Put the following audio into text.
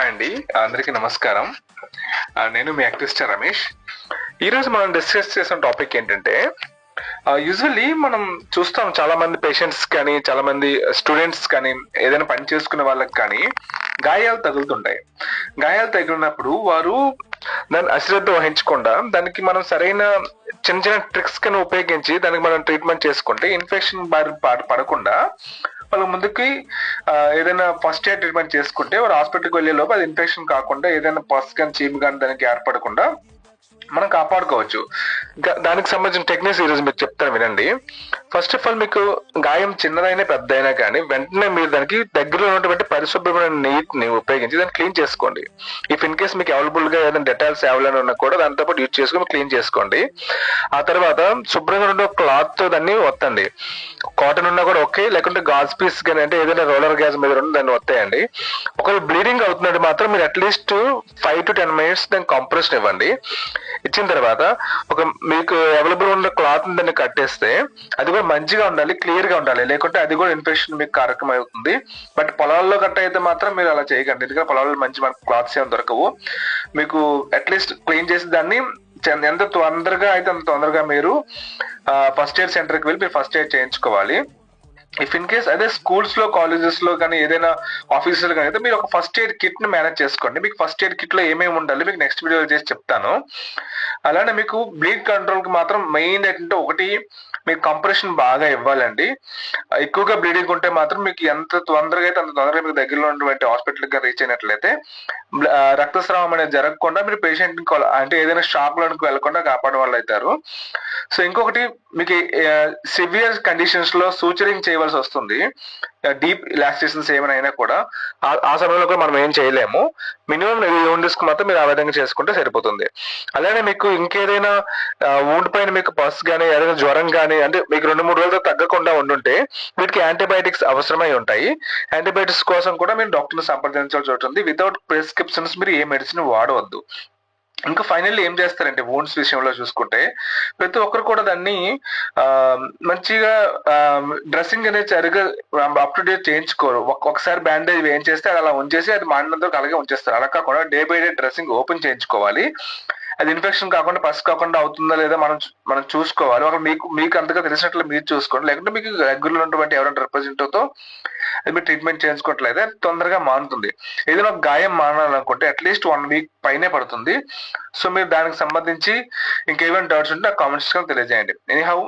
Hi అండి, అందరికీ నమస్కారం. నేను మీ యాక్టివిస్ట్ రమేష్. ఈరోజు మనం డిస్కస్ చేసిన టాపిక్ ఏంటంటే, యూజువల్లీ మనం చూస్తాం చాలా మంది పేషెంట్స్ కానీ, చాలా మంది స్టూడెంట్స్ కానీ, ఏదైనా పని చేసుకునే వాళ్ళకి కానీ గాయాలు తగులుతుంటాయి. గాయాలు తగిలినప్పుడు వారు దాన్ని అశ్రద్ధ వహించకుండా దానికి మనం సరైన చిన్న చిన్న ట్రిక్స్ కింద ఉపయోగించి దానికి మనం ట్రీట్మెంట్ చేసుకుంటే ఇన్ఫెక్షన్ బారి పడకుండా వాళ్ళ ముందుకి ఏదైనా ఫస్ట్ ఎయిడ్ ట్రీట్మెంట్ చేసుకుంటే వారు హాస్పిటల్కి వెళ్ళే లోపు అది ఇన్ఫెక్షన్ కాకుండా ఏదైనా పస్ కానీ చీమ్ కానీ దానికి ఏర్పడకుండా మనం కాపాడుకోవచ్చు. దానికి సంబంధించిన టెక్నిక్స్ ఈరోజు మీకు చెప్తాను, వినండి. ఫస్ట్ ఆఫ్ ఆల్, మీకు గాయం చిన్నదైనా పెద్దదైనా కానీ వెంటనే మీరు దానికి దగ్గరలో ఉన్నటువంటి పరిశుభ్రమైన నీటిని ఉపయోగించి దాన్ని క్లీన్ చేసుకోండి. ఇఫ్ ఇన్ కేస్ మీకు అవైలబుల్ గా ఏదైనా డెటాల్స్ అవైలబుల్ ఉన్నా కూడా దాంతో పాటు యూజ్ చేసుకుని క్లీన్ చేసుకోండి. ఆ తర్వాత శుభ్రంగా ఉండే క్లాత్ తో దాన్ని ఒత్తండి. కాటన్ ఉన్నా కూడా ఓకే, లేకుంటే గాజ్ పీస్ కానీ అంటే ఏదైనా రోలర్ గ్యాస్ మీద ఉన్న దాన్ని ఒత్తేయండి. ఒకవేళ బ్లీడింగ్ అవుతున్నట్టు మాత్రం మీరు అట్లీస్ట్ 5 to 10 minutes దాన్ని కంప్రెషన్ ఇవ్వండి. ఇచ్చిన తర్వాత మీకు అవైలబుల్ ఉన్న క్లాత్ దాన్ని కట్టేస్తే అది కూడా మంచిగా ఉండాలి, క్లియర్ గా ఉండాలి, లేకుంటే అది కూడా ఇన్ఫెక్షన్ మీకు కారకం అవుతుంది. బట్ పొలాల్లో గట్ట అయితే మాత్రం మీరు అలా చేయకండి, ఎందుకంటే పొలాల్లో మంచి మనకు క్లాత్స్ ఏమి దొరకవు. మీకు అట్లీస్ట్ క్లీన్ చేసి దాన్ని ఎంత తొందరగా అయితే అంత తొందరగా మీరు ఫస్ట్ ఎయిడ్ సెంటర్కి వెళ్ళి మీరు ఫస్ట్ ఎయిడ్ చేయించుకోవాలి. ఇఫ్ ఇన్ కేస్ అదే స్కూల్స్ లో, కాలేజెస్ లో కానీ ఏదైనా ఆఫీసెస్ లో కానీ అయితే మీరు ఒక ఫస్ట్ ఎయిడ్ కిట్ ని మేనేజ్ చేసుకోండి. మీకు ఫస్ట్ ఎయిడ్ కిట్ లో ఏమేమి ఉండాలి మీకు నెక్స్ట్ వీడియో చేసి చెప్తాను. అలానే మీకు బ్లీడ్ కంట్రోల్ కి మాత్రం మెయిన్ ఏంటంటే, ఒకటి మీకు కంప్రెషన్ బాగా ఇవ్వాలండి. ఎక్కువగా బ్లీడింగ్ ఉంటే మాత్రం మీకు ఎంత తొందరగా అయితే అంత తొందరగా మీకు దగ్గరలో ఉన్నటువంటి హాస్పిటల్ గా రీచ్ అయినట్లయితే రక్తస్రావం అనేది జరగకుండా మీరు పేషెంట్ అంటే ఏదైనా షాక్ లోనికి వెళ్లకుండా కాపాడే వాళ్ళు అవుతారు. సో ఇంకొకటి, మీకు సివియర్ కండిషన్స్ లో సూచరింగ్ చేయవలసి వస్తుంది. డీప్ ఇలాస్టేషన్స్ ఏమైనా అయినా కూడా ఆ సమయంలో కూడా మనం ఏం చేయలేము. మినిమం కి మాత్రం మీరు ఆ విధంగా చేసుకుంటే సరిపోతుంది. అలానే మీకు ఇంకేదైనా వూండ్ పైన మీకు పస్ కానీ ఏదైనా జ్వరం కానీ అంటే మీకు 2-3 రోజులు తగ్గకుండా ఉండుంటే వీటికి యాంటీబయాటిక్స్ అవసరమై ఉంటాయి. యాంటీబయాటిక్స్ కోసం కూడా మీరు డాక్టర్ని సంప్రదించాల్సి ఉంటుంది. వితౌట్ ప్రిస్క్రిప్షన్స్ మీరు ఏ మెడిసిన్ వాడవద్దు. ఇంకా ఫైనల్లీ ఏం చేస్తారంటే, వూండ్స్ విషయంలో చూసుకుంటే ప్రతి ఒక్కరు కూడా దాన్ని మంచిగా డ్రెస్సింగ్ అనేది సరిగ్గా అప్ టు డేట్ చేయించుకోరు. ఒకసారి బ్యాండేజ్ వేయించేస్తే అది అలా ఉంచేసి అది మాడినంత అలాగే ఉంచేస్తారు. అలా కాకుండా day by day dressing open చేయించుకోవాలి. అది ఇన్ఫెక్షన్ కాకుండా పస్ కాకుండా అవుతుందా లేదా మనం చూసుకోవాలి. ఒక మీకు అంతగా తెలిసినట్లు మీరు చూసుకోండి, లేకుంటే మీకు రెగ్యులర్ ఉన్నటువంటి ఎవరైనా రిప్రజెంటేటివ్ తో అది మీరు ట్రీట్మెంట్ చేయించుకోవట్లయితే తొందరగా మానుతుంది. ఏదైనా ఒక గాయం మానాలనుకుంటే అట్లీస్ట్ 1 week పైనే పడుతుంది. సో మీరు దానికి సంబంధించి ఇంకేమైనా డౌట్స్ ఉంటే కామెంట్స్ తెలియజేయండి. ఎనీహౌ,